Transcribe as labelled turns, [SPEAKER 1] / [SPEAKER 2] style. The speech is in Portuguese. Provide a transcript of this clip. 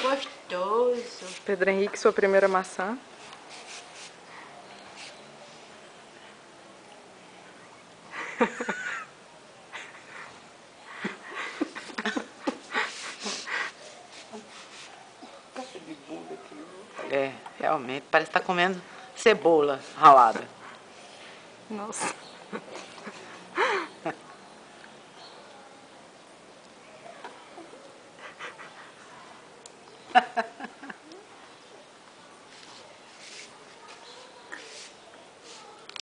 [SPEAKER 1] Gostoso.
[SPEAKER 2] Pedro Henrique, sua primeira maçã.
[SPEAKER 1] É, realmente, parece que tá comendo cebola ralada.
[SPEAKER 2] Nossa.